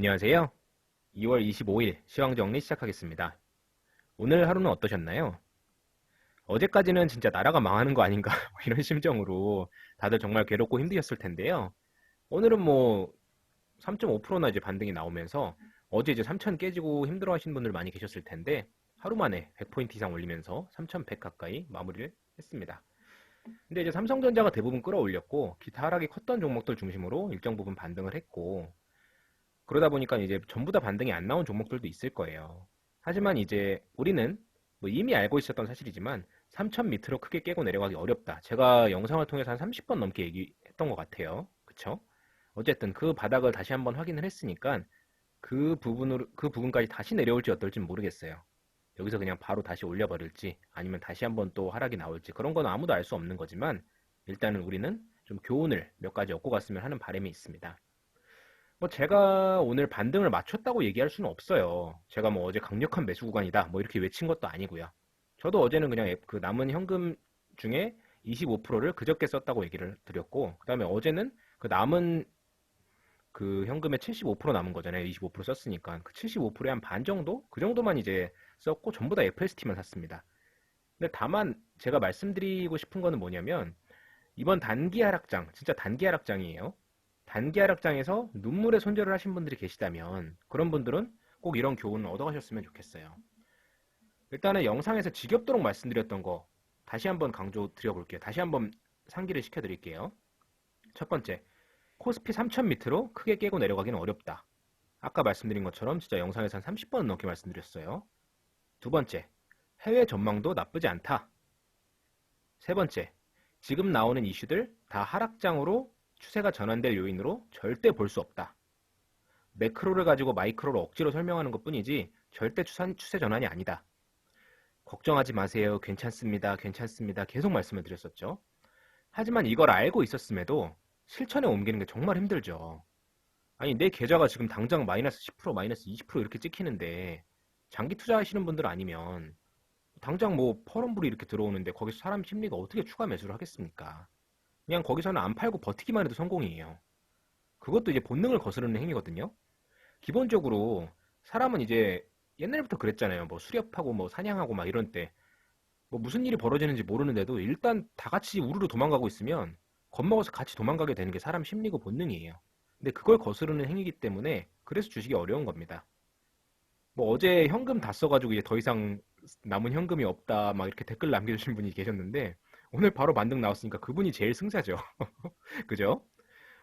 안녕하세요. 2월 25일 시황 정리 시작하겠습니다. 오늘 하루는 어떠셨나요? 어제까지는 진짜 나라가 망하는 거 아닌가 뭐 이런 심정으로 다들 정말 괴롭고 힘드셨을 텐데요. 오늘은 뭐 3.5%나 이제 반등이 나오면서 어제 이제 3,000 깨지고 힘들어 하신 분들 많이 계셨을 텐데 하루 만에 100포인트 이상 올리면서 3,100 가까이 마무리를 했습니다. 근데 이제 삼성전자가 대부분 끌어올렸고 기타 하락이 컸던 종목들 중심으로 일정 부분 반등을 했고 그러다 보니까 이제 전부 다 반등이 안 나온 종목들도 있을 거예요. 하지만 이제 우리는 뭐 이미 알고 있었던 사실이지만 3천 밑으로 크게 깨고 내려가기 어렵다. 제가 영상을 통해서 한 30번 넘게 얘기했던 것 같아요. 그쵸? 어쨌든 그 바닥을 다시 한번 확인을 했으니까 그 부분까지 다시 내려올지 어떨지 모르겠어요. 여기서 그냥 바로 다시 올려버릴지 아니면 다시 한번 또 하락이 나올지 그런 건 아무도 알 수 없는 거지만 일단은 우리는 좀 교훈을 몇 가지 얻고 갔으면 하는 바람이 있습니다. 뭐 제가 오늘 반등을 맞췄다고 얘기할 수는 없어요. 제가 뭐 어제 강력한 매수 구간이다 뭐 이렇게 외친 것도 아니고요. 저도 어제는 그냥 그 남은 현금 중에 25%를 그저께 썼다고 얘기를 드렸고 그다음에 어제는 그 남은 그 현금의 75% 남은 거잖아요. 25% 썼으니까 그 75%의 한 반 정도? 그 정도만 이제 썼고 전부 다 FST만 샀습니다. 근데 다만 제가 말씀드리고 싶은 거는 뭐냐면 이번 단기 하락장 진짜 단기 하락장이에요. 단기 하락장에서 눈물의 손절을 하신 분들이 계시다면 그런 분들은 꼭 이런 교훈을 얻어가셨으면 좋겠어요. 일단은 영상에서 지겹도록 말씀드렸던 거 다시 한번 강조 드려볼게요. 다시 한번 상기를 시켜드릴게요. 첫 번째, 코스피 3000 밑으로 크게 깨고 내려가기는 어렵다. 아까 말씀드린 것처럼 진짜 영상에서 한 30번 넘게 말씀드렸어요. 두 번째, 해외 전망도 나쁘지 않다. 세 번째, 지금 나오는 이슈들 다 하락장으로 추세가 전환될 요인으로 절대 볼 수 없다. 매크로를 가지고 마이크로를 억지로 설명하는 것뿐이지 절대 추세 전환이 아니다. 걱정하지 마세요. 괜찮습니다. 괜찮습니다. 계속 말씀을 드렸었죠. 하지만 이걸 알고 있었음에도 실천에 옮기는 게 정말 힘들죠. 아니 내 계좌가 지금 당장 마이너스 10% 마이너스 20% 이렇게 찍히는데 장기 투자하시는 분들 아니면 당장 뭐 퍼런불이 이렇게 들어오는데 거기서 사람 심리가 어떻게 추가 매수를 하겠습니까? 그냥 거기서는 안 팔고 버티기만 해도 성공이에요. 그것도 이제 본능을 거스르는 행위거든요. 기본적으로 사람은 이제 옛날부터 그랬잖아요. 뭐 수렵하고 뭐 사냥하고 막 이런 때 뭐 무슨 일이 벌어지는지 모르는데도 일단 다 같이 우르르 도망가고 있으면 겁먹어서 같이 도망가게 되는 게 사람 심리고 본능이에요. 근데 그걸 거스르는 행위이기 때문에 그래서 주식이 어려운 겁니다. 뭐 어제 현금 다 써가지고 이제 더 이상 남은 현금이 없다 막 이렇게 댓글 남겨주신 분이 계셨는데 오늘 바로 반등 나왔으니까 그분이 제일 승자죠. 그죠?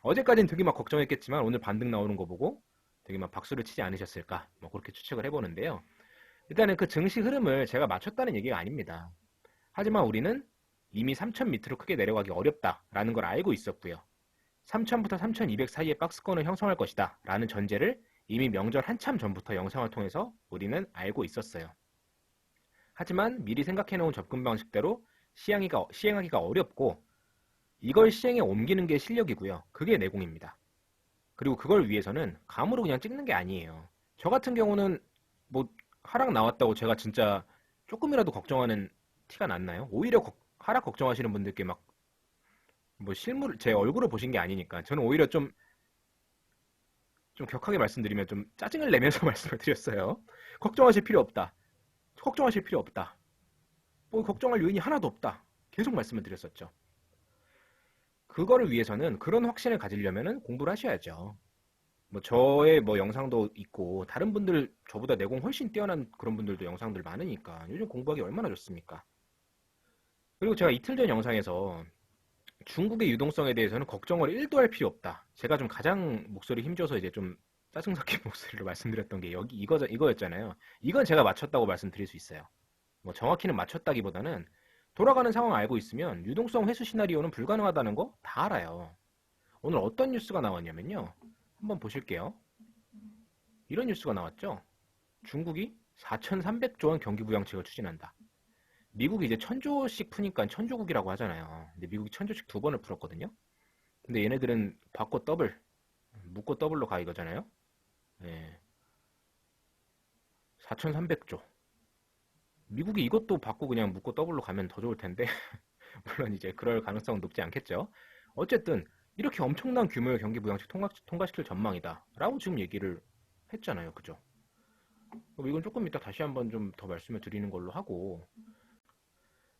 어제까지는 되게 막 걱정했겠지만 오늘 반등 나오는 거 보고 되게 막 박수를 치지 않으셨을까 뭐 그렇게 추측을 해보는데요. 일단은 그 증시 흐름을 제가 맞췄다는 얘기가 아닙니다. 하지만 우리는 이미 3천 밑으로 크게 내려가기 어렵다라는 걸 알고 있었고요. 3천부터 3,200 사이의 박스권을 형성할 것이다 라는 전제를 이미 명절 한참 전부터 영상을 통해서 우리는 알고 있었어요. 하지만 미리 생각해놓은 접근 방식대로 시행하기가 어렵고 이걸 시행에 옮기는 게 실력이고요. 그게 내공입니다. 그리고 그걸 위해서는 감으로 그냥 찍는 게 아니에요. 저 같은 경우는 뭐 하락 나왔다고 제가 진짜 조금이라도 걱정하는 티가 났나요? 오히려 하락 걱정하시는 분들께 막 뭐 실물 제 얼굴을 보신 게 아니니까 저는 오히려 좀 격하게 말씀드리면 좀 짜증을 내면서 말씀을 드렸어요. 걱정하실 필요 없다. 걱정하실 필요 없다. 뭐 걱정할 요인이 하나도 없다. 계속 말씀을 드렸었죠. 그거를 위해서는 그런 확신을 가지려면 공부를 하셔야죠. 뭐 저의 뭐 영상도 있고 다른 분들 저보다 내공 훨씬 뛰어난 그런 분들도 영상들 많으니까 요즘 공부하기 얼마나 좋습니까? 그리고 제가 이틀 전 영상에서 중국의 유동성에 대해서는 걱정을 1도 할 필요 없다. 제가 좀 가장 목소리 힘줘서 이제 좀 짜증 섞인 목소리로 말씀드렸던 게 여기 이거였잖아요. 이건 제가 맞췄다고 말씀드릴 수 있어요. 뭐 정확히는 맞췄다기보다는 돌아가는 상황 알고 있으면 유동성 회수 시나리오는 불가능하다는 거 다 알아요. 오늘 어떤 뉴스가 나왔냐면요. 한번 보실게요. 이런 뉴스가 나왔죠. 중국이 4,300조 원 경기 부양책을 추진한다. 미국이 이제 1,000조씩 푸니까 천조국이라고 하잖아요. 근데 미국이 1,000조씩 두 번을 풀었거든요. 근데 얘네들은 바꿔 더블, 묶고 더블로 가 이거잖아요. 예. 4,300조. 미국이 이것도 받고 그냥 묶고 더블로 가면 더 좋을 텐데 물론 이제 그럴 가능성은 높지 않겠죠. 어쨌든 이렇게 엄청난 규모의 경기 부양책 통과시킬 전망이다 라고 지금 얘기를 했잖아요. 그죠? 이건 조금 이따 다시 한번 좀 더 말씀을 드리는 걸로 하고,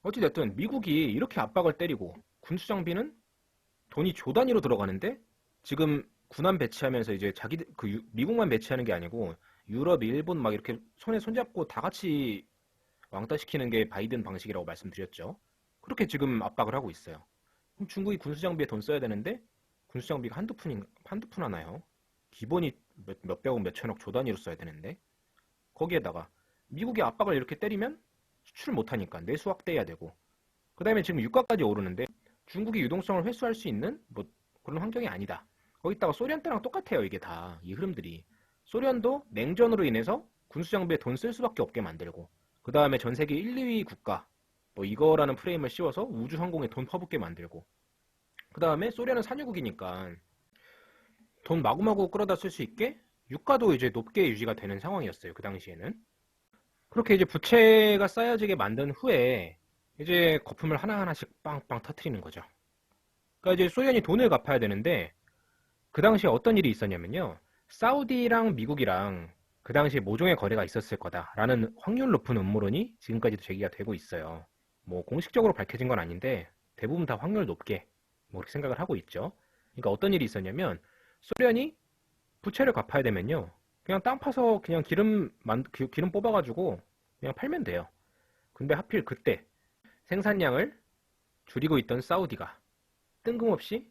어찌됐든 미국이 이렇게 압박을 때리고 군수장비는 돈이 조 단위로 들어가는데, 지금 군함 배치하면서 이제 미국만 배치하는 게 아니고 유럽, 일본 막 이렇게 손에 손잡고 다 같이 왕따 시키는 게 바이든 방식이라고 말씀드렸죠. 그렇게 지금 압박을 하고 있어요. 그럼 중국이 군수장비에 돈 써야 되는데 군수장비가 한두 푼 하나요? 기본이 몇백억, 몇천억 조 단위로 써야 되는데, 거기에다가 미국이 압박을 이렇게 때리면 수출을 못하니까 내수 확대해야 되고, 그 다음에 지금 유가까지 오르는데 중국이 유동성을 회수할 수 있는 뭐 그런 환경이 아니다. 거기다가 소련 때랑 똑같아요. 이게 다 이 흐름들이. 소련도 냉전으로 인해서 군수장비에 돈 쓸 수밖에 없게 만들고, 그 다음에 전 세계 1, 2위 국가 뭐 이거라는 프레임을 씌워서 우주항공에 돈 퍼붓게 만들고, 그 다음에 소련은 산유국이니까 돈 마구마구 끌어다 쓸 수 있게 유가도 이제 높게 유지가 되는 상황이었어요. 그 당시에는. 그렇게 이제 부채가 쌓여지게 만든 후에 이제 거품을 하나하나씩 빵빵 터트리는 거죠. 그러니까 이제 소련이 돈을 갚아야 되는데, 그 당시에 어떤 일이 있었냐면요. 사우디랑 미국이랑 그 당시에 모종의 거래가 있었을 거다라는 확률 높은 음모론이 지금까지도 제기가 되고 있어요. 뭐 공식적으로 밝혀진 건 아닌데 대부분 다 확률 높게 뭐 그렇게 생각을 하고 있죠. 그러니까 어떤 일이 있었냐면, 소련이 부채를 갚아야 되면요, 그냥 땅 파서 그냥 기름 뽑아가지고 그냥 팔면 돼요. 근데 하필 그때 생산량을 줄이고 있던 사우디가 뜬금없이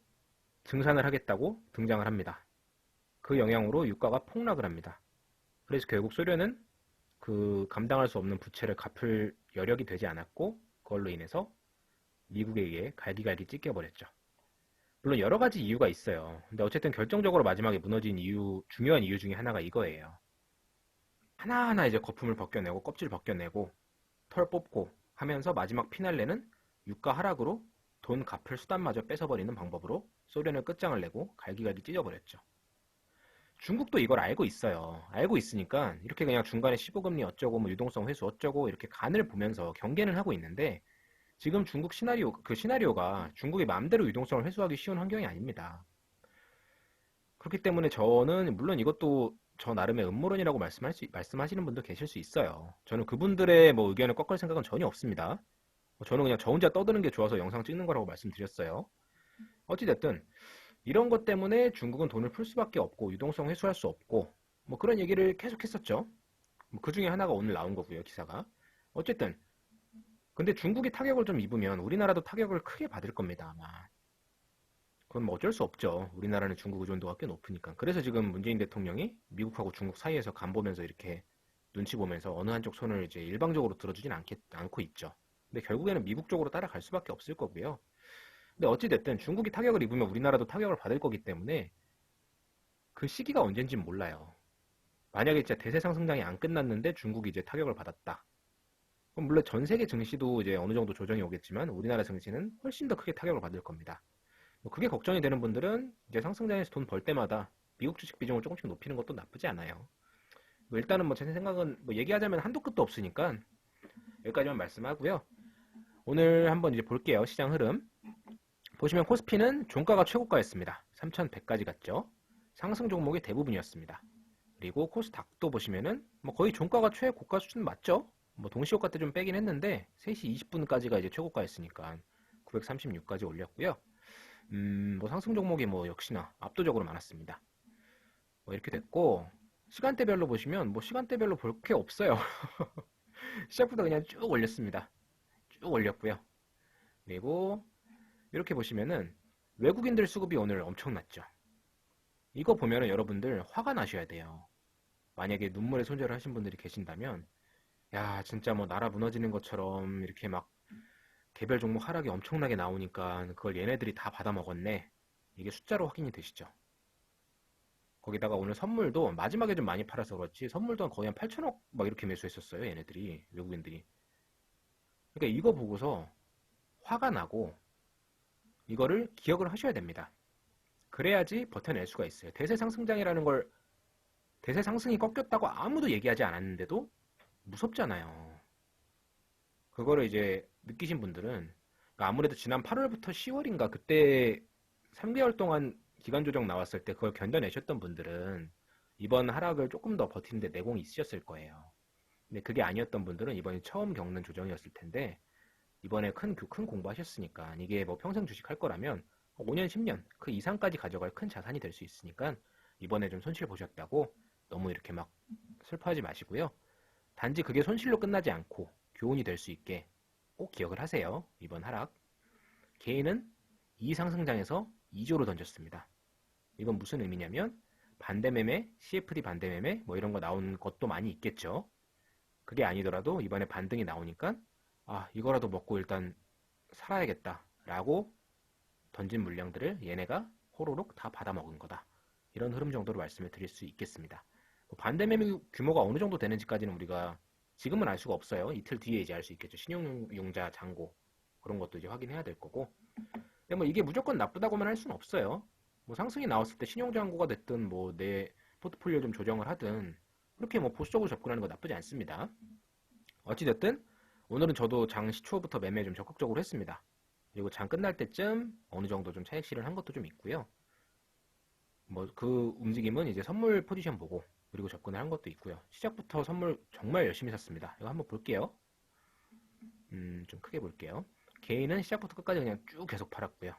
증산을 하겠다고 등장을 합니다. 그 영향으로 유가가 폭락을 합니다. 그래서 결국 소련은 그 감당할 수 없는 부채를 갚을 여력이 되지 않았고, 그걸로 인해서 미국에게 갈기갈기 찢겨버렸죠. 물론 여러 가지 이유가 있어요. 근데 어쨌든 결정적으로 마지막에 무너진 중요한 이유 중에 하나가 이거예요. 하나하나 이제 거품을 벗겨내고 껍질 벗겨내고 털 뽑고 하면서 마지막 피날레는 유가 하락으로 돈 갚을 수단마저 뺏어버리는 방법으로 소련을 끝장을 내고 갈기갈기 찢어버렸죠. 중국도 이걸 알고 있어요. 알고 있으니까 이렇게 그냥 중간에 15금리 어쩌고 뭐 유동성 회수 어쩌고 이렇게 간을 보면서 경계는 하고 있는데, 지금 중국 시나리오가 중국의 마음대로 유동성을 회수하기 쉬운 환경이 아닙니다. 그렇기 때문에 저는 물론 이것도 저 나름의 음모론이라고 말씀하시는 분도 계실 수 있어요. 저는 그분들의 뭐 의견을 꺾을 생각은 전혀 없습니다. 저는 그냥 저 혼자 떠드는 게 좋아서 영상 찍는 거라고 말씀드렸어요. 어찌됐든 이런 것 때문에 중국은 돈을 풀 수밖에 없고 유동성 회수할 수 없고 뭐 그런 얘기를 계속 했었죠. 그 중에 하나가 오늘 나온 거고요, 기사가. 어쨌든 근데 중국이 타격을 좀 입으면 우리나라도 타격을 크게 받을 겁니다, 아마. 그건 뭐 어쩔 수 없죠. 우리나라는 중국 의존도가 꽤 높으니까. 그래서 지금 문재인 대통령이 미국하고 중국 사이에서 간 보면서 이렇게 눈치 보면서 어느 한쪽 손을 이제 일방적으로 들어주진 않고 있죠. 근데 결국에는 미국 쪽으로 따라갈 수밖에 없을 거고요. 근데 어찌됐든 중국이 타격을 입으면 우리나라도 타격을 받을 거기 때문에 그 시기가 언젠진 몰라요. 만약에 진짜 대세 상승장이 안 끝났는데 중국이 이제 타격을 받았다. 그럼 물론 전 세계 증시도 이제 어느 정도 조정이 오겠지만 우리나라 증시는 훨씬 더 크게 타격을 받을 겁니다. 뭐 그게 걱정이 되는 분들은 이제 상승장에서 돈 벌 때마다 미국 주식 비중을 조금씩 높이는 것도 나쁘지 않아요. 뭐 일단은 뭐 제 생각은 뭐 얘기하자면 한도 끝도 없으니까 여기까지만 말씀하고요. 오늘 한번 이제 볼게요. 시장 흐름. 보시면 코스피는 종가가 최고가였습니다. 3,100까지 갔죠. 상승 종목이 대부분이었습니다. 그리고 코스닥도 보시면은 뭐 거의 종가가 최고가 수준 맞죠? 뭐 동시효과 때 좀 빼긴 했는데 3시 20분까지가 이제 최고가였으니까 936까지 올렸고요. 뭐 상승 종목이 뭐 역시나 압도적으로 많았습니다. 뭐 이렇게 됐고, 시간대별로 보시면 뭐 시간대별로 볼 게 없어요. 시작부터 그냥 쭉 올렸습니다. 쭉 올렸고요. 그리고 이렇게 보시면은 외국인들 수급이 오늘 엄청났죠. 이거 보면은 여러분들 화가 나셔야 돼요. 만약에 눈물의 손절을 하신 분들이 계신다면, 야 진짜 뭐 나라 무너지는 것처럼 이렇게 막 개별 종목 하락이 엄청나게 나오니까 그걸 얘네들이 다 받아먹었네. 이게 숫자로 확인이 되시죠. 거기다가 오늘 선물도 마지막에 좀 많이 팔아서 그렇지 선물도 거의 한 8천억 막 이렇게 매수했었어요. 얘네들이, 외국인들이. 그러니까 이거 보고서 화가 나고 이거를 기억을 하셔야 됩니다. 그래야지 버텨낼 수가 있어요. 대세 상승장이라는 걸, 대세 상승이 꺾였다고 아무도 얘기하지 않았는데도 무섭잖아요. 그거를 이제 느끼신 분들은, 그러니까 아무래도 지난 8월부터 10월인가 그때 3개월 동안 기간 조정 나왔을 때 그걸 견뎌내셨던 분들은 이번 하락을 조금 더 버티는데 내공이 있으셨을 거예요. 근데 그게 아니었던 분들은 이번이 처음 겪는 조정이었을 텐데 이번에 큰 공부하셨으니까 이게 뭐 평생 주식할 거라면 5년, 10년 그 이상까지 가져갈 큰 자산이 될 수 있으니까 이번에 좀 손실 보셨다고 너무 이렇게 막 슬퍼하지 마시고요. 단지 그게 손실로 끝나지 않고 교훈이 될 수 있게 꼭 기억을 하세요. 이번 하락. 개인은 이 상승장에서 2조로 던졌습니다. 이건 무슨 의미냐면 반대매매, CFD 반대매매 뭐 이런 거 나온 것도 많이 있겠죠. 그게 아니더라도 이번에 반등이 나오니까 이거라도 먹고 일단 살아야겠다 라고 던진 물량들을 얘네가 호로록 다 받아먹은 거다. 이런 흐름 정도로 말씀을 드릴 수 있겠습니다. 반대매매 규모가 어느 정도 되는지까지는 우리가 지금은 알 수가 없어요. 이틀 뒤에 이제 알 수 있겠죠. 신용융자 잔고 그런 것도 이제 확인해야 될 거고. 근데 뭐 이게 무조건 나쁘다고만 할 수는 없어요. 뭐 상승이 나왔을 때 신용잔고가 됐든 뭐 내 포트폴리오 좀 조정을 하든 그렇게 뭐 보수적으로 접근하는 거 나쁘지 않습니다. 어찌됐든 오늘은 저도 장 시초부터 매매 좀 적극적으로 했습니다. 그리고 장 끝날 때쯤 어느 정도 좀 차익 실현한 것도 좀 있고요. 뭐 그 움직임은 이제 선물 포지션 보고 그리고 접근을 한 것도 있고요. 시작부터 선물 정말 열심히 샀습니다. 이거 한번 볼게요. 좀 크게 볼게요. 개인은 시작부터 끝까지 그냥 쭉 계속 팔았고요.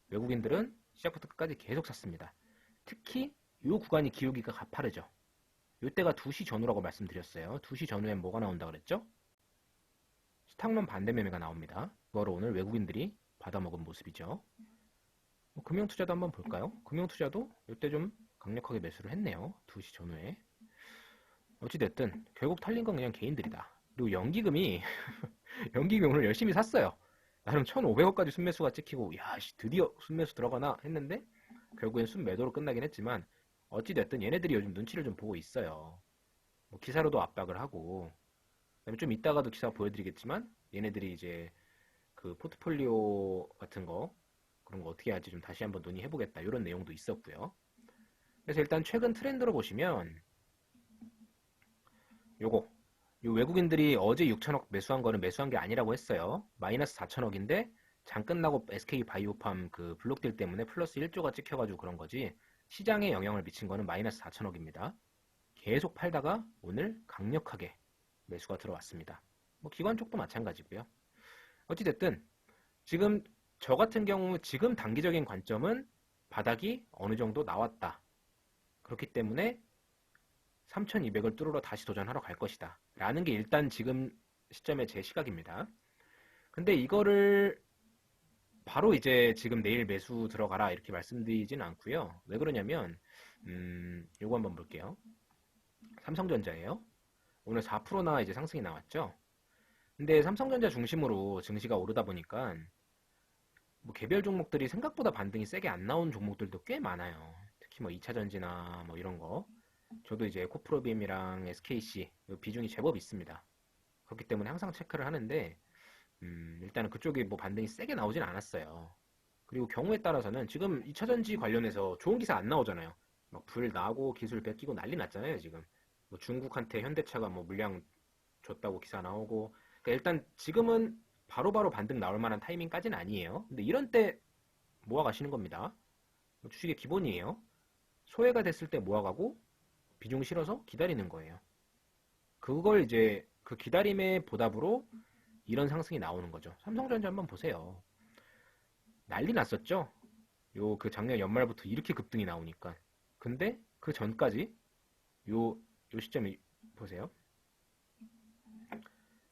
외국인들은 시작부터 끝까지 계속 샀습니다. 특히 이 구간이 기울기가 가파르죠. 이때가 2시 전후라고 말씀드렸어요. 2시 전후엔 뭐가 나온다 그랬죠? 스탁론 반대 매매가 나옵니다. 그거를 오늘 외국인들이 받아먹은 모습이죠. 금융투자도 한번 볼까요? 금융투자도 이때 좀 강력하게 매수를 했네요. 2시 전후에. 어찌됐든 결국 탈린 건 그냥 개인들이다. 그리고 연기금이 연기금이 오늘 열심히 샀어요. 나름 1,500억까지 순매수가 찍히고 야 드디어 순매수 들어가나 했는데 결국엔 순매도로 끝나긴 했지만 어찌됐든 얘네들이 요즘 눈치를 좀 보고 있어요. 뭐 기사로도 압박을 하고 그다음에 좀 이따가도 기사 보여드리겠지만 얘네들이 이제 그 포트폴리오 같은 거 그런 거 어떻게 할지 좀 다시 한번 논의해보겠다 이런 내용도 있었고요. 그래서 일단 최근 트렌드로 보시면 요 외국인들이 어제 6천억 매수한 거는 매수한 게 아니라고 했어요. 마이너스 4천억인데 장 끝나고 SK 바이오팜 그 블록딜 때문에 플러스 1조가 찍혀가지고 그런 거지 시장에 영향을 미친 거는 마이너스 4천억입니다. 계속 팔다가 오늘 강력하게 매수가 들어왔습니다. 뭐 기관 쪽도 마찬가지고요. 어찌됐든 지금 저 같은 경우 지금 단기적인 관점은 바닥이 어느 정도 나왔다. 그렇기 때문에 3,200을 뚫으러 다시 도전하러 갈 것이다. 라는 게 일단 지금 시점의 제 시각입니다. 근데 이거를 바로 이제 지금 내일 매수 들어가라 이렇게 말씀드리진 않고요. 왜 그러냐면 요거 한번 볼게요. 삼성전자예요. 오늘 4%나 이제 상승이 나왔죠. 근데 삼성전자 중심으로 증시가 오르다 보니까 뭐 개별 종목들이 생각보다 반등이 세게 안 나온 종목들도 꽤 많아요. 특히 뭐 2차전지나 뭐 이런 거. 저도 이제 에코프로비엠이랑 SKC 비중이 제법 있습니다. 그렇기 때문에 항상 체크를 하는데 일단은 그쪽이 뭐 반등이 세게 나오진 않았어요. 그리고 경우에 따라서는 지금 2차전지 관련해서 좋은 기사 안 나오잖아요. 막 불 나고 기술 뺏기고 난리 났잖아요, 지금. 뭐 중국한테 현대차가 뭐 물량 줬다고 기사 나오고. 그러니까 일단 지금은 바로바로 반등 나올 만한 타이밍까지는 아니에요. 근데 이런 때 모아가시는 겁니다. 뭐 주식의 기본이에요. 소외가 됐을 때 모아가고 비중 실어서 기다리는 거예요. 그걸 이제 그 기다림의 보답으로 이런 상승이 나오는 거죠. 삼성전자 한번 보세요. 난리 났었죠? 요 그 작년 연말부터 이렇게 급등이 나오니까. 근데 그 전까지 요 시점이 보세요.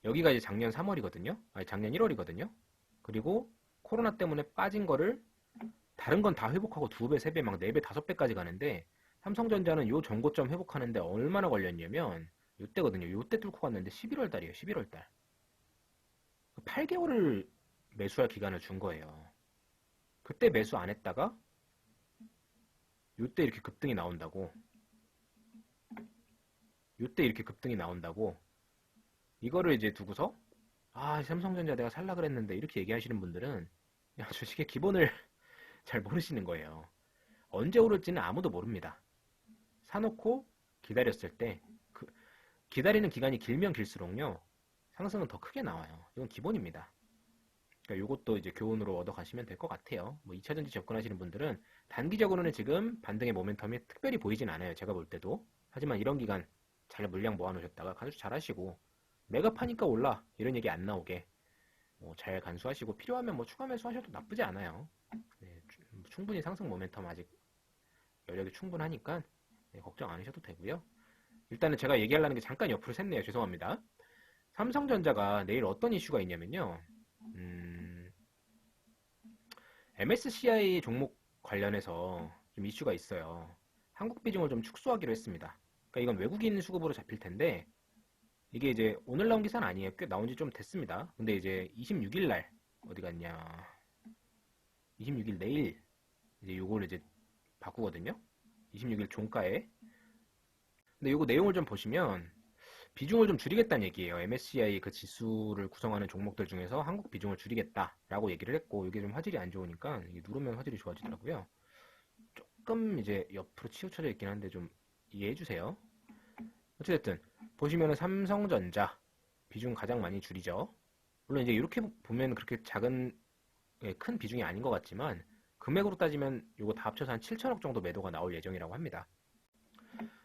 여기가 이제 작년 3월이거든요. 아니 작년 1월이거든요. 그리고 코로나 때문에 빠진 거를 다른 건 다 회복하고 2배, 3배, 막 4배, 5배까지 가는데 삼성전자는 요 전고점 회복하는데 얼마나 걸렸냐면 요때거든요. 요때 뚫고 갔는데 11월 달이에요. 11월 달. 8개월을 매수할 기간을 준 거예요. 그때 매수 안 했다가 요때 이렇게 급등이 나온다고. 요때 이렇게 급등이 나온다고. 이거를 이제 두고서 삼성전자 내가 살라 그랬는데 이렇게 얘기하시는 분들은 주식의 기본을 잘 모르시는 거예요. 언제 오를지는 아무도 모릅니다. 사놓고 기다렸을 때 기다리는 기간이 길면 길수록요 상승은 더 크게 나와요. 이건 기본입니다. 그러니까 요것도 이제 교훈으로 얻어 가시면 될 것 같아요. 뭐 2차전지 접근하시는 분들은 단기적으로는 지금 반등의 모멘텀이 특별히 보이진 않아요. 제가 볼 때도. 하지만 이런 기간 잘 물량 모아놓으셨다가 간수 잘 하시고 매가 파니까 올라 이런 얘기 안 나오게 잘 간수하시고 필요하면 뭐 추가 매수하셔도 나쁘지 않아요. 네, 충분히 상승 모멘텀 아직 여력이 충분하니까 네, 걱정 안 하셔도 되고요. 일단은 제가 얘기하려는 게 잠깐 옆으로 샜네요. 죄송합니다. 삼성전자가 내일 어떤 이슈가 있냐면요. MSCI 종목 관련해서 좀 이슈가 있어요. 한국 비중을 좀 축소하기로 했습니다. 그러니까 이건 외국인 수급으로 잡힐 텐데 이게 이제 오늘 나온 기사는 아니에요. 꽤 나온 지 좀 됐습니다. 근데 이제 26일 날 어디 갔냐? 26일 내일 이제 요걸 이제 바꾸거든요. 26일 종가에. 근데 요거 내용을 좀 보시면 비중을 좀 줄이겠다는 얘기예요. MSCI 그 지수를 구성하는 종목들 중에서 한국 비중을 줄이겠다라고 얘기를 했고 이게 좀 화질이 안 좋으니까 이게 누르면 화질이 좋아지더라고요. 조금 이제 옆으로 치우쳐져 있긴 한데 좀 이해해 주세요. 어쨌든 보시면은 삼성전자 비중 가장 많이 줄이죠. 물론 이제 이렇게 보면 그렇게 큰 비중이 아닌 것 같지만 금액으로 따지면 이거 다 합쳐서 한 7천억 정도 매도가 나올 예정이라고 합니다.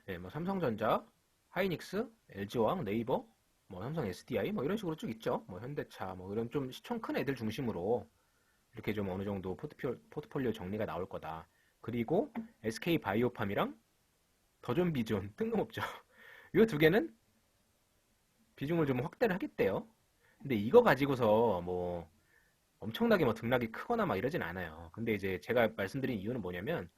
네, 뭐 삼성전자, 하이닉스, LG화학, 네이버, 뭐 삼성 SDI 뭐 이런 식으로 쭉 있죠. 뭐 현대차 뭐 이런 좀 시총 큰 애들 중심으로 이렇게 좀 어느 정도 포트폴리오 정리가 나올 거다. 그리고 SK 바이오팜이랑 더존비존 뜬금없죠. 이 두 개는 비중을 좀 확대를 하겠대요. 근데 이거 가지고서 뭐 엄청나게 뭐 등락이 크거나 막 이러진 않아요. 근데 이제 제가 말씀드린 이유는 뭐냐면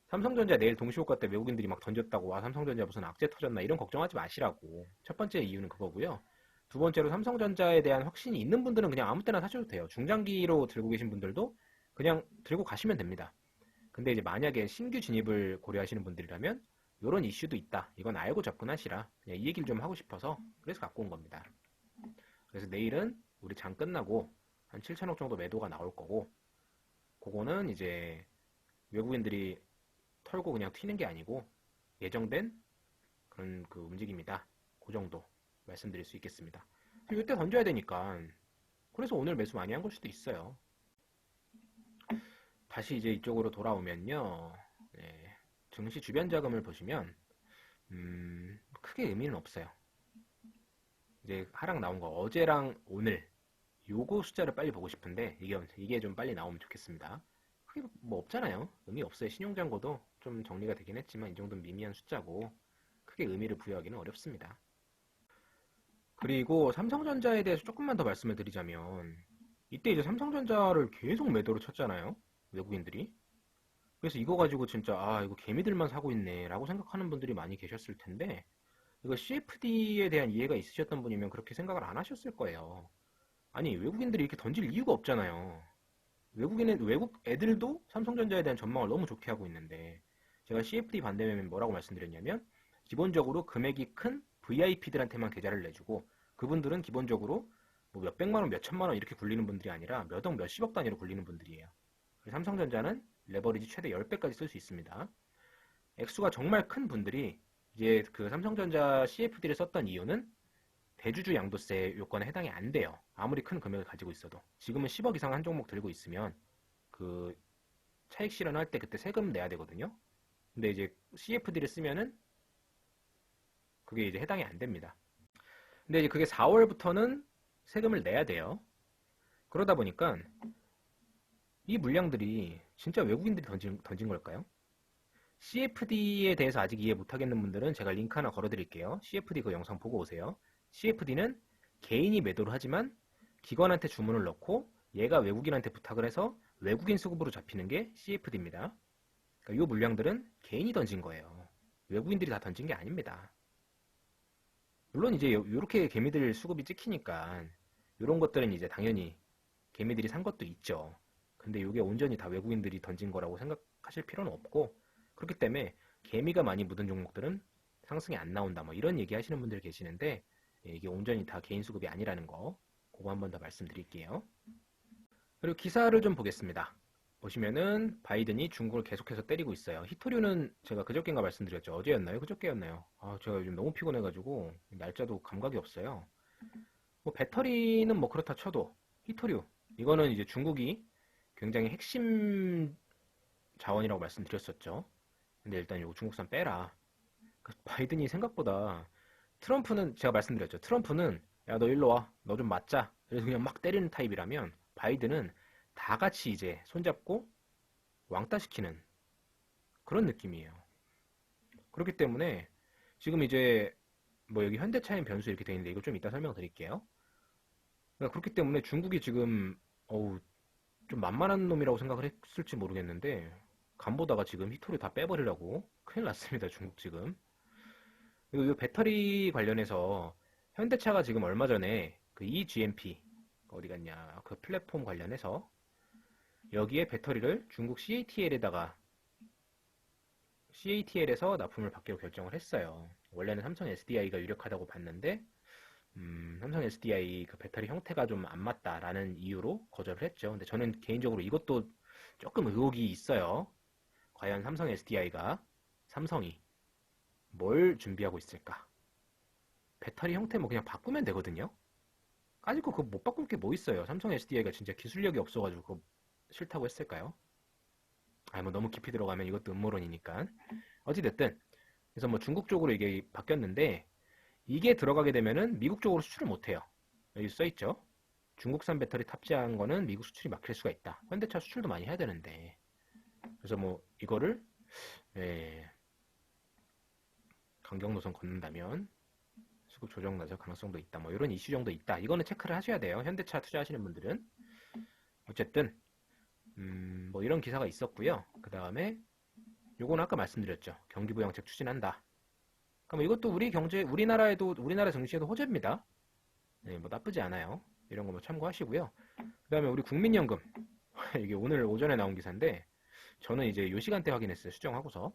삼성전자 내일 동시효과 때 외국인들이 막 던졌다고 와 삼성전자 무슨 악재 터졌나 이런 걱정하지 마시라고. 첫 번째 이유는 그거고요. 두 번째로 삼성전자에 대한 확신이 있는 분들은 그냥 아무 때나 사셔도 돼요. 중장기로 들고 계신 분들도 그냥 들고 가시면 됩니다. 근데 이제 만약에 신규 진입을 고려하시는 분들이라면 이런 이슈도 있다. 이건 알고 접근하시라. 그냥 이 얘기를 좀 하고 싶어서 그래서 갖고 온 겁니다. 그래서 내일은 우리 장 끝나고 한 7천억 정도 매도가 나올 거고 그거는 이제 외국인들이 털고 그냥 튀는 게 아니고 예정된 그런 그 움직임이다. 그 정도 말씀드릴 수 있겠습니다. 이때 던져야 되니까 그래서 오늘 매수 많이 한 걸 수도 있어요. 다시 이제 이쪽으로 돌아오면요. 네, 증시 주변 자금을 보시면 크게 의미는 없어요. 이제 하락 나온 거 어제랑 오늘 요거 숫자를 빨리 보고 싶은데 이게 좀 빨리 나오면 좋겠습니다. 크게 뭐 없잖아요. 의미 없어요. 신용잔고도 좀 정리가 되긴 했지만 이 정도는 미미한 숫자고 크게 의미를 부여하기는 어렵습니다. 그리고 삼성전자에 대해서 조금만 더 말씀을 드리자면 이때 이제 삼성전자를 계속 매도로 쳤잖아요. 외국인들이. 그래서 이거 가지고 진짜 이거 개미들만 사고 있네 라고 생각하는 분들이 많이 계셨을 텐데 이거 CFD에 대한 이해가 있으셨던 분이면 그렇게 생각을 안 하셨을 거예요. 아니 외국인들이 이렇게 던질 이유가 없잖아요. 외국 애들도 삼성전자에 대한 전망을 너무 좋게 하고 있는데 제가 CFD 반대면 뭐라고 말씀드렸냐면 기본적으로 금액이 큰 VIP들한테만 계좌를 내주고 그분들은 기본적으로 뭐 몇백만 원, 몇천만 원 이렇게 굴리는 분들이 아니라 몇억, 몇십억 단위로 굴리는 분들이에요. 삼성전자는 레버리지 최대 10배까지 쓸 수 있습니다. 액수가 정말 큰 분들이 이제 그 삼성전자 CFD를 썼던 이유는 대주주 양도세 요건에 해당이 안 돼요. 아무리 큰 금액을 가지고 있어도. 지금은 10억 이상 한 종목 들고 있으면 그 차익 실현할 때 그때 세금 내야 되거든요. 근데 이제 CFD를 쓰면은 그게 이제 해당이 안 됩니다. 근데 이제 그게 4월부터는 세금을 내야 돼요. 그러다 보니까 이 물량들이 진짜 외국인들이 던진 걸까요? CFD에 대해서 아직 이해 못하겠는 분들은 제가 링크 하나 걸어드릴게요. CFD 그 영상 보고 오세요. CFD는 개인이 매도를 하지만 기관한테 주문을 넣고 얘가 외국인한테 부탁을 해서 외국인 수급으로 잡히는 게 CFD입니다. 그러니까 이 물량들은 개인이 던진 거예요. 외국인들이 다 던진 게 아닙니다. 물론 이제 이렇게 개미들 수급이 찍히니까 이런 것들은 이제 당연히 개미들이 산 것도 있죠. 근데 이게 온전히 다 외국인들이 던진 거라고 생각하실 필요는 없고 그렇기 때문에 개미가 많이 묻은 종목들은 상승이 안 나온다 뭐 이런 얘기 하시는 분들 계시는데 이게 온전히 다 개인 수급이 아니라는 거 그거 한 번 더 말씀드릴게요. 그리고 기사를 좀 보겠습니다. 보시면은 바이든이 중국을 계속해서 때리고 있어요. 히토류는 제가 그저께인가 말씀드렸죠. 어제였나요? 그저께였나요? 제가 요즘 너무 피곤해가지고 날짜도 감각이 없어요. 뭐 배터리는 뭐 그렇다 쳐도 히토류 이거는 이제 중국이 굉장히 핵심 자원이라고 말씀드렸었죠. 근데 일단 요 중국산 빼라. 바이든이 생각보다 트럼프는 제가 말씀드렸죠. 트럼프는 야 너 일로 와. 너 좀 맞자. 그래서 그냥 막 때리는 타입이라면 바이든은 다 같이 이제 손잡고 왕따 시키는 그런 느낌이에요. 그렇기 때문에 지금 이제 뭐 여기 현대차인 변수 이렇게 돼 있는데 이거 좀 이따 설명드릴게요. 그러니까 그렇기 때문에 중국이 지금 어우 좀 만만한 놈이라고 생각을 했을지 모르겠는데 간보다가 지금 히토를 다 빼버리려고 큰일 났습니다. 중국 지금. 그리고 이 배터리 관련해서 현대차가 지금 얼마 전에 그 eGMP 어디 갔냐 그 플랫폼 관련해서 여기에 배터리를 중국 CATL에서 납품을 받기로 결정을 했어요. 원래는 삼성 SDI가 유력하다고 봤는데 삼성 SDI 그 배터리 형태가 좀 안 맞다라는 이유로 거절을 했죠. 근데 저는 개인적으로 이것도 조금 의혹이 있어요. 과연 삼성이 뭘 준비하고 있을까? 배터리 형태 뭐 그냥 바꾸면 되거든요. 까짓 거 그거 못 바꿀 게 뭐 있어요. 삼성 SDI가 진짜 기술력이 없어가지고 그거 싫다고 했을까요? 아, 뭐 너무 깊이 들어가면 이것도 음모론이니까. 어찌됐든 그래서 뭐 중국 쪽으로 이게 바뀌었는데 이게 들어가게 되면은 미국 쪽으로 수출을 못 해요. 여기 써있죠. 중국산 배터리 탑재한 거는 미국 수출이 막힐 수가 있다. 현대차 수출도 많이 해야 되는데. 그래서 뭐 이거를 예, 강경 노선 걷는다면 수급 조정 나설 가능성도 있다. 뭐 이런 이슈 정도 있다. 이거는 체크를 하셔야 돼요. 현대차 투자하시는 분들은. 어쨌든 뭐 이런 기사가 있었고요. 그 다음에 요거는 아까 말씀드렸죠. 경기부양책 추진한다. 그럼 이것도 우리나라 정치에도 호재입니다. 네, 뭐 나쁘지 않아요. 이런 거 뭐 참고하시고요. 그 다음에 우리 국민연금. 이게 오늘 오전에 나온 기사인데 저는 이제 요 시간대 확인했어요. 수정하고서.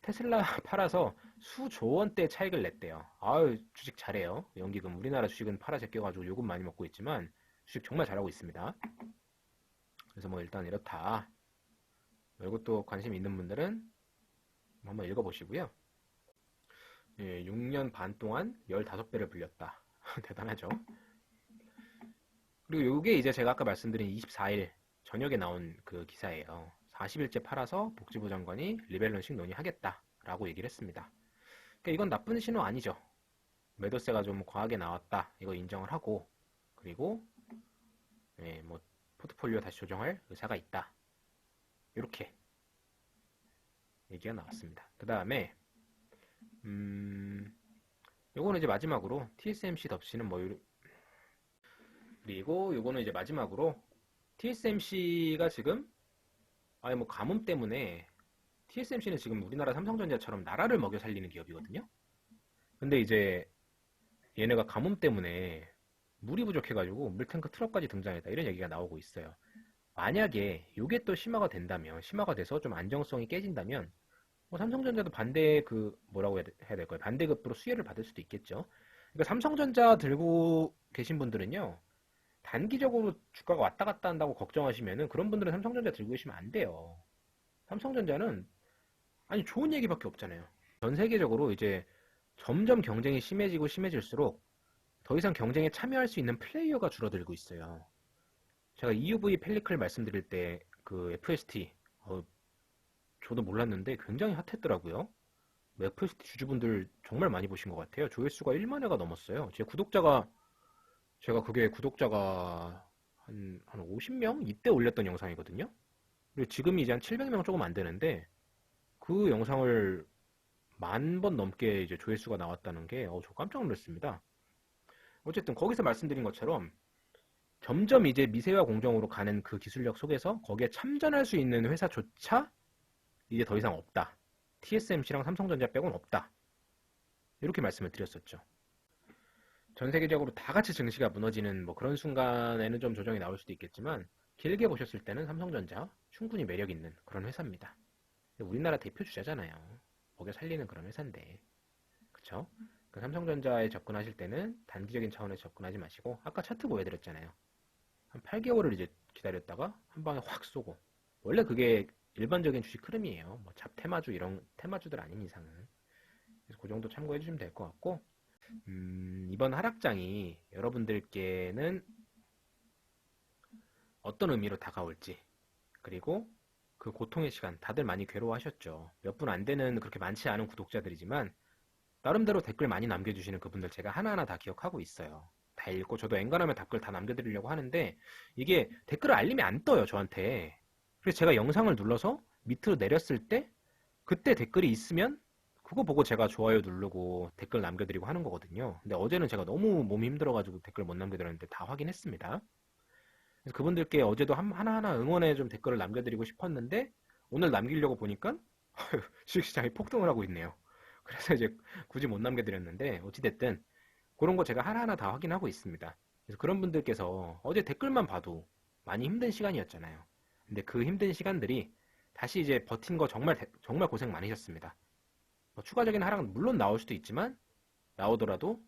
테슬라 팔아서 수조 원대 차익을 냈대요. 아유, 주식 잘해요. 연기금. 우리나라 주식은 팔아 제껴가지고 요금 많이 먹고 있지만 주식 정말 잘하고 있습니다. 그래서 뭐 일단 이렇다. 이것도 관심 있는 분들은 한번 읽어보시고요. 예, 6년 반 동안 15배를 불렸다. 대단하죠. 그리고 이게 이제 제가 아까 말씀드린 24일 저녁에 나온 그 기사예요. 40일째 팔아서 복지부 장관이 리밸런싱 논의하겠다라고 얘기를 했습니다. 그러니까 이건 나쁜 신호 아니죠. 매도세가 좀 과하게 나왔다. 이거 인정을 하고 그리고 예, 뭐 포트폴리오 다시 조정할 의사가 있다. 이렇게 얘기가 나왔습니다. 그 다음에 요거는 이제 마지막으로 TSMC 덮치는 뭐 그리고 요거는 이제 마지막으로 TSMC가 지금 아예 뭐 가뭄 때문에 TSMC는 지금 우리나라 삼성전자처럼 나라를 먹여 살리는 기업이거든요. 근데 이제 얘네가 가뭄 때문에 물이 부족해가지고 물탱크 트럭까지 등장했다 이런 얘기가 나오고 있어요. 만약에 이게 또 심화가 돼서 좀 안정성이 깨진다면 뭐 삼성전자도 뭐라고 해야 될까요? 반대급부로 수혜를 받을 수도 있겠죠. 그러니까 삼성전자 들고 계신 분들은요. 단기적으로 주가가 왔다 갔다 한다고 걱정하시면은 그런 분들은 삼성전자 들고 계시면 안 돼요. 삼성전자는 아니 좋은 얘기밖에 없잖아요. 전 세계적으로 이제 점점 경쟁이 심해질수록 더 이상 경쟁에 참여할 수 있는 플레이어가 줄어들고 있어요. 제가 EUV 펠리클 말씀드릴 때 그 FST 저도 몰랐는데 굉장히 핫했더라고요. FST 주주분들 정말 많이 보신 것 같아요. 조회수가 1만 회가 넘었어요. 그게 구독자가 한 50명? 이때 올렸던 영상이거든요. 그리고 지금이 이제 한 700명 조금 안 되는데 그 영상을 10,000번 넘게 이제 조회수가 나왔다는 게 저 깜짝 놀랐습니다. 어쨌든 거기서 말씀드린 것처럼 점점 이제 미세화 공정으로 가는 그 기술력 속에서 거기에 참전할 수 있는 회사조차 이제 더 이상 없다. TSMC랑 삼성전자 빼고는 없다. 이렇게 말씀을 드렸었죠. 전 세계적으로 다 같이 증시가 무너지는 뭐 그런 순간에는 좀 조정이 나올 수도 있겠지만 길게 보셨을 때는 삼성전자 충분히 매력 있는 그런 회사입니다. 우리나라 대표 주자잖아요. 먹여 살리는 그런 회사인데. 그쵸? 그 삼성전자에 접근하실 때는 단기적인 차원에서 접근하지 마시고 아까 차트 보여드렸잖아요. 한 8개월을 이제 기다렸다가 한 방에 확 쏘고 원래 그게 일반적인 주식 흐름이에요. 뭐 잡테마주 이런 테마주들 아닌 이상은. 그래서 그 정도 참고해 주시면 될 것 같고 이번 하락장이 여러분들께는 어떤 의미로 다가올지, 그리고 그 고통의 시간, 다들 많이 괴로워하셨죠. 몇 분 안 되는 그렇게 많지 않은 구독자들이지만 나름대로 댓글 많이 남겨주시는 그분들 제가 하나하나 다 기억하고 있어요. 다 읽고 저도 엔간하면 댓글 다 남겨드리려고 하는데 이게 댓글을 알림이 안 떠요, 저한테. 그래서 제가 영상을 눌러서 밑으로 내렸을 때 그때 댓글이 있으면 그거 보고 제가 좋아요 누르고 댓글 남겨드리고 하는 거거든요. 근데 어제는 제가 너무 몸이 힘들어가지고 댓글 못 남겨드렸는데 다 확인했습니다. 그래서 그분들께 어제도 하나하나 응원의 좀 댓글을 남겨드리고 싶었는데 오늘 남기려고 보니까 주식시장이 폭등을 하고 있네요. 그래서 이제 굳이 못 남겨드렸는데 어찌됐든 그런 거 제가 하나하나 다 확인하고 있습니다. 그래서 그런 분들께서 어제 댓글만 봐도 많이 힘든 시간이었잖아요. 근데 그 힘든 시간들이 다시 이제 버틴 거 정말 정말 고생 많으셨습니다. 뭐 추가적인 하락은 물론 나올 수도 있지만 나오더라도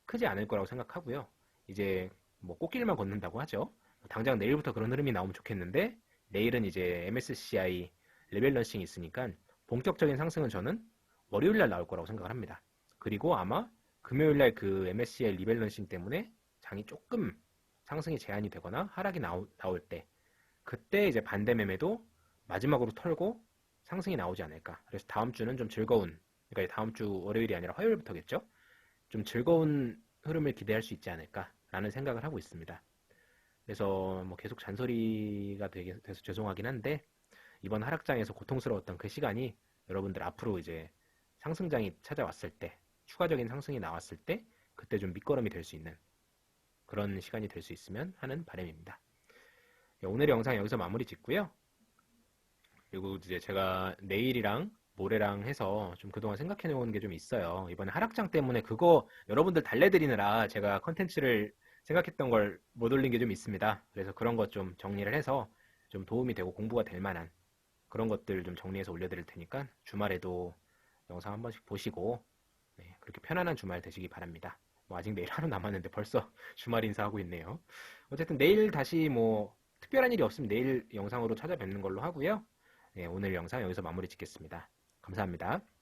크지 않을 거라고 생각하고요. 이제 뭐 꽃길만 걷는다고 하죠. 당장 내일부터 그런 흐름이 나오면 좋겠는데 내일은 이제 MSCI 리밸런싱이 있으니까 본격적인 상승은 저는 월요일 날 나올 거라고 생각을 합니다. 그리고 아마 금요일 날 그 MSCI 리밸런싱 때문에 장이 조금 상승이 제한이 되거나 하락이 나올 때 그때 이제 반대 매매도 마지막으로 털고 상승이 나오지 않을까. 그래서 다음 주는 좀 즐거운, 그러니까 다음 주 월요일이 아니라 화요일부터겠죠. 좀 즐거운 흐름을 기대할 수 있지 않을까라는 생각을 하고 있습니다. 그래서 뭐 계속 잔소리가 돼서 죄송하긴 한데 이번 하락장에서 고통스러웠던 그 시간이 여러분들 앞으로 이제 상승장이 찾아왔을 때 추가적인 상승이 나왔을 때 그때 좀 밑거름이 될 수 있는 그런 시간이 될 수 있으면 하는 바람입니다. 오늘의 영상 여기서 마무리 짓고요. 그리고 이제 제가 내일이랑 모레랑 해서 좀 그동안 생각해 놓은 게 좀 있어요. 이번에 하락장 때문에 그거 여러분들 달래드리느라 제가 컨텐츠를 생각했던 걸 못 올린 게 좀 있습니다. 그래서 그런 것 좀 정리를 해서 좀 도움이 되고 공부가 될 만한 그런 것들 좀 정리해서 올려드릴 테니까 주말에도 영상 한 번씩 보시고 네, 그렇게 편안한 주말 되시기 바랍니다. 뭐 아직 내일 하루 남았는데 벌써 주말 인사하고 있네요. 어쨌든 내일 다시 뭐 특별한 일이 없으면 내일 영상으로 찾아뵙는 걸로 하고요. 네, 오늘 영상 여기서 마무리 짓겠습니다. 감사합니다.